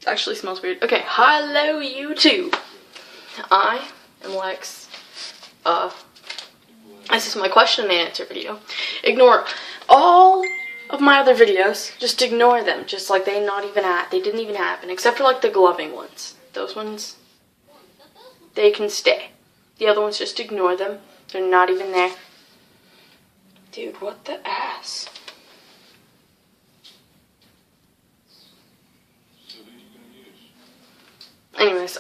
It actually smells weird. Okay, hello YouTube. I am Lex. This is my question and answer video. Ignore all of my other videos. Just ignore them. Just like they didn't even happen. Except for like the gloving ones. Those ones, they can stay. The other ones, just ignore them. They're not even there. Dude, what the ass? Anyways,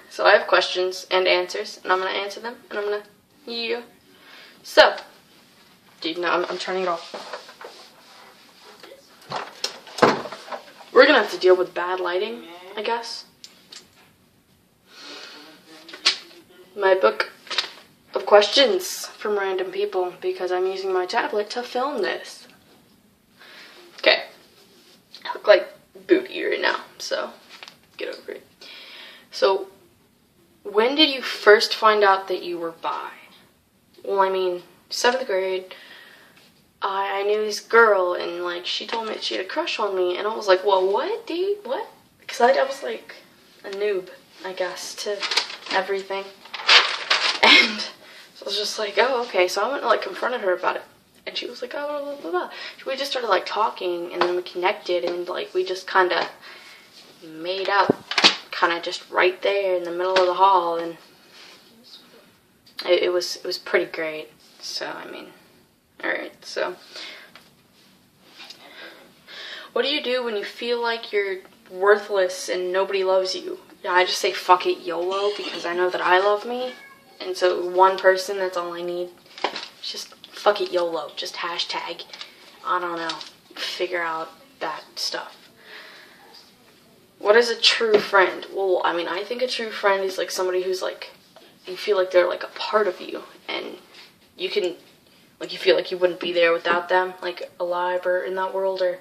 so I have questions and answers, and I'm gonna answer them, and I'm gonna, yeah. So, dude, no, I'm turning it off. We're gonna have to deal with bad lighting, I guess. My book of questions from random people, because I'm using my tablet to film this. Okay, I look like booty right now, so get over it. So, when did you first find out that you were bi? Well, I mean, 7th grade, I knew this girl, and, like, she told me that she had a crush on me, and I was like, well, what, dude, what? Because I was, like, a noob, I guess, to everything. And so I was just like, oh, okay, so I went and, like, confronted her about it, and she was like, oh, blah, blah, blah, blah. We just started, like, talking, and then we connected, and, like, we just kind of made up. Kind of just right there in the middle of the hall, and it was pretty great. So I mean, all right. So, what do you do when you feel like you're worthless and nobody loves you? Yeah, I just say fuck it, YOLO, because I know that I love me, and so one person, that's all I need. It's just fuck it, YOLO. Just hashtag. I don't know. Figure out that stuff. What is a true friend? Well, I mean, I think a true friend is like somebody who's like, you feel like they're like a part of you, and you can, like, you feel like you wouldn't be there without them, like alive or in that world, or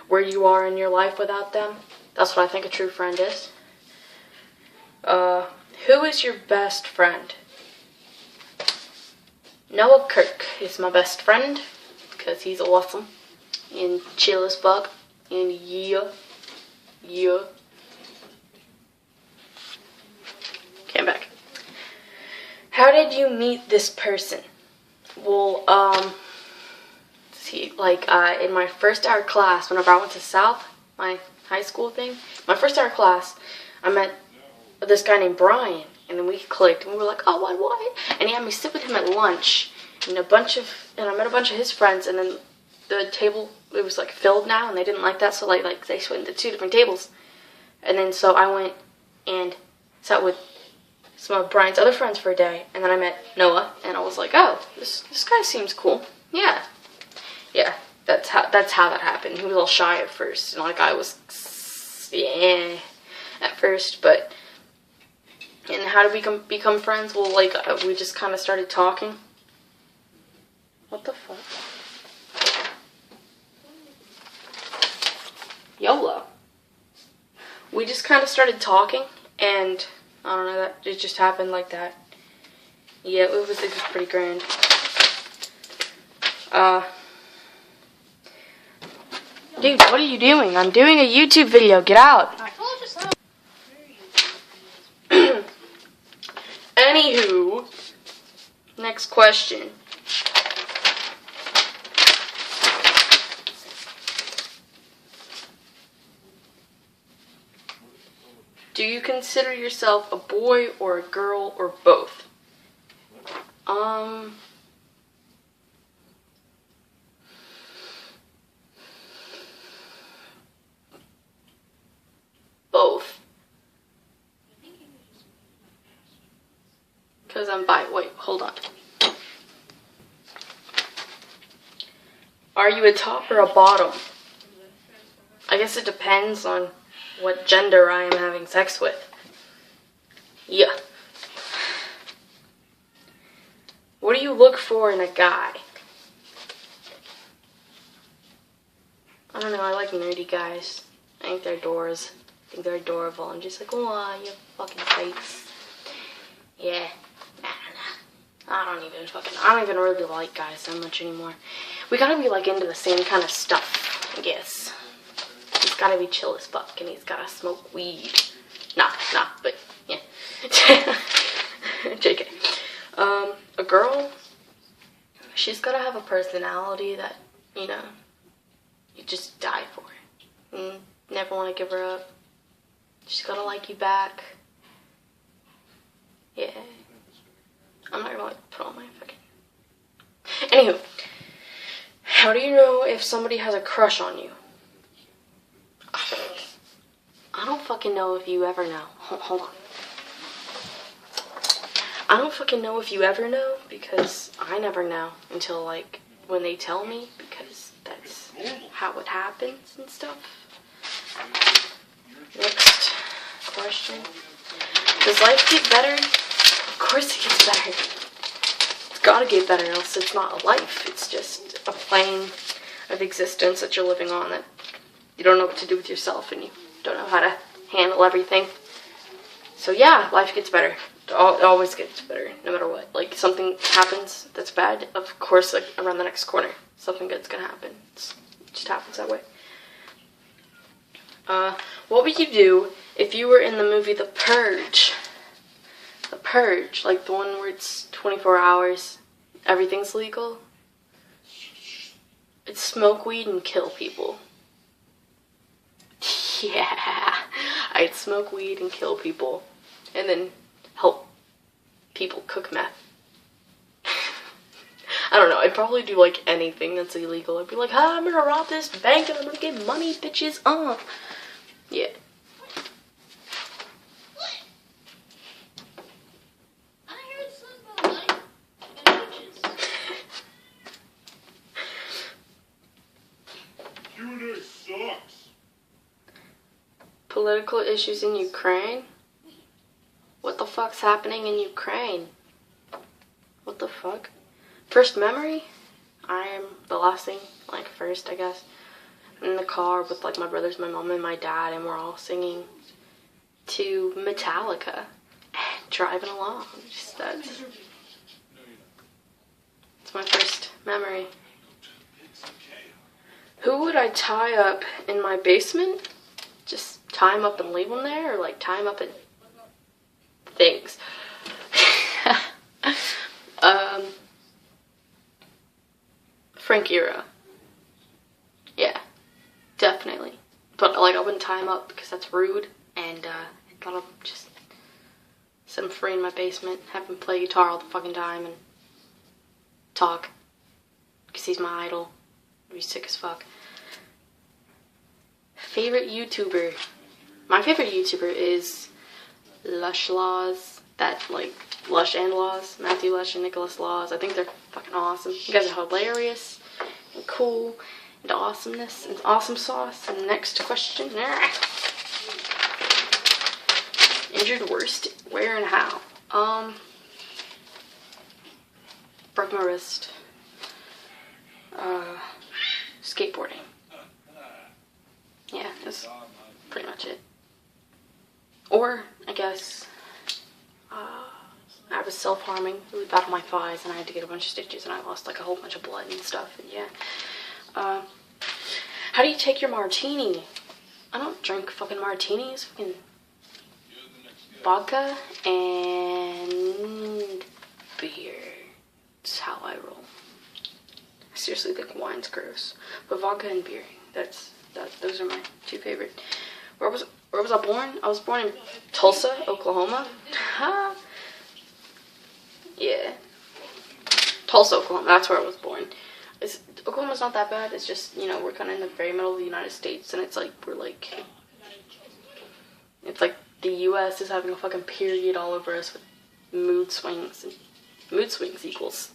where you are in your life without them. That's what I think a true friend is. Who is your best friend? Noah Kirk is my best friend, because he's awesome, and chill as fuck, and yeah. Okay, I'm back. How did you meet this person? Well, in my first hour class, whenever I went to South, my high school thing, my first hour class, I met this guy named Brian, and then we clicked, and we were like, oh, what? And he had me sit with him at lunch, and I met a bunch of his friends, and then the table, it was like filled now, and they didn't like that, so like they split into 2 different tables. And then so I went and sat with some of Brian's other friends for a day, and then I met Noah, and I was like, oh, this guy seems cool. Yeah, that's how that happened. He was a little shy at first, and like I was, yeah, at first, but. And how did we become friends? Well, like we just kind of started talking. What the fuck? YOLO. We just kind of started talking, and I don't know, that it just happened like that. Yeah, it was pretty grand. Dude, what are you doing? I'm doing a YouTube video. Get out. I told you so. Anywho, next question. Do you consider yourself a boy or a girl or both? Both. Because I'm bi. Wait, hold on. Are you a top or a bottom? I guess it depends on what gender I am having sex with. Yeah. What do you look for in a guy? I don't know, I like nerdy guys. I think they're doors. I think they're adorable. I'm just like, oh, you fucking face. Yeah. I don't even really like guys that much anymore. We gotta be like into the same kind of stuff, I guess. he's gotta be chill as fuck, and he's gotta smoke weed. Nah, but yeah. JK. A girl, she's gotta have a personality that, you know, you just die for. And never want to give her up. She's gotta like you back. Yeah. I'm not gonna like put on my fucking... Anywho. How do you know if somebody has a crush on you? I don't fucking know if you ever know. Hold on. I don't fucking know if you ever know, because I never know until, like, when they tell me, because that's how it happens and stuff. Next question. Does life get better? Of course it gets better. It's gotta get better, else it's not a life. It's just a plane of existence that you're living on that you don't know what to do with yourself and you don't know how to handle everything. So yeah, life gets better. It always gets better, no matter what. Like, something happens that's bad, of course, like, around the next corner, something good's gonna happen. It just happens that way. What would you do if you were in the movie The Purge? The Purge, like the one where it's 24 hours, everything's legal. It's smoke weed and kill people. Yeah, I'd smoke weed and kill people, and then help people cook meth. I don't know, I'd probably do, like, anything that's illegal. I'd be like, I'm gonna rob this bank and I'm gonna get money, bitches, yeah. Q&A sucks. Political issues in Ukraine? What the fuck's happening in Ukraine? What the fuck? First memory? I'm the last thing, like, first, I guess. I'm in the car with, like, my brothers, my mom, and my dad, and we're all singing to Metallica. Driving along. Just that's it's my first memory. Who would I tie up in my basement? Just tie him up and leave him there? Or, like, tie him up in things? Frank Iero. Yeah, definitely. But, like, I wouldn't tie him up because that's rude. And, I thought I'd just set him free in my basement, have him play guitar all the fucking time and talk. Because he's my idol. He's sick as fuck. Favorite YouTuber? My favorite YouTuber is Lush Laws. That, like, Lush and Laws. Matthew Lush and Nicholas Laws. I think they're fucking awesome. You guys are hilarious and cool and awesomeness and awesome sauce. And next question. Injured worst? Where and how? Broke my wrist. Skateboarding. Yeah, that's pretty much it. Or, I guess, I was self-harming really bad on my thighs, and I had to get a bunch of stitches, and I lost, like, a whole bunch of blood and stuff, and yeah. How do you take your martini? I don't drink fucking martinis. Fucking vodka and beer. That's how I roll. I seriously think wine's gross, but vodka and beer. Those are my two favorite. Where was I born? I was born in Tulsa, Oklahoma. Yeah, Tulsa, Oklahoma. That's where I was born. Oklahoma's not that bad. It's just, you know, we're kind of in the very middle of the United States, and it's like it's like the U.S. is having a fucking period all over us with mood swings, and mood swings equals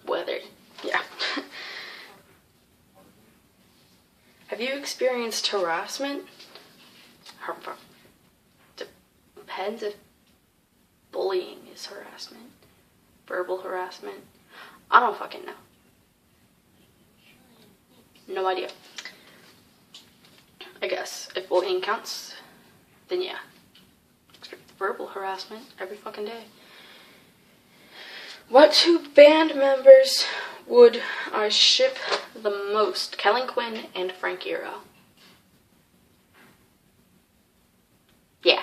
weather. Yeah. Have you experienced harassment? Depends if bullying is harassment. Verbal harassment. I don't fucking know. No idea. I guess if bullying counts, then yeah. Verbal harassment every fucking day. What two band members would I ship the most? Kellen Quinn and Frank Iero. Yeah.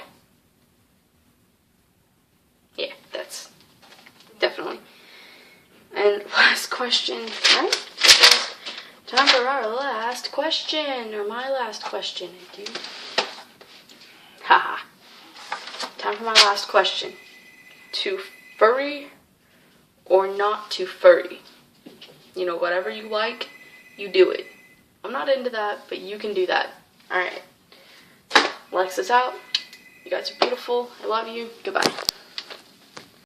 Yeah, that's definitely. And last question, right? Time for our last question, or my last question, dude. Haha. Time for my last question. Too furry or not too furry? You know, whatever you like, you do it. I'm not into that, but you can do that. Alright. Alexa's out. You guys are beautiful. I love you. Goodbye.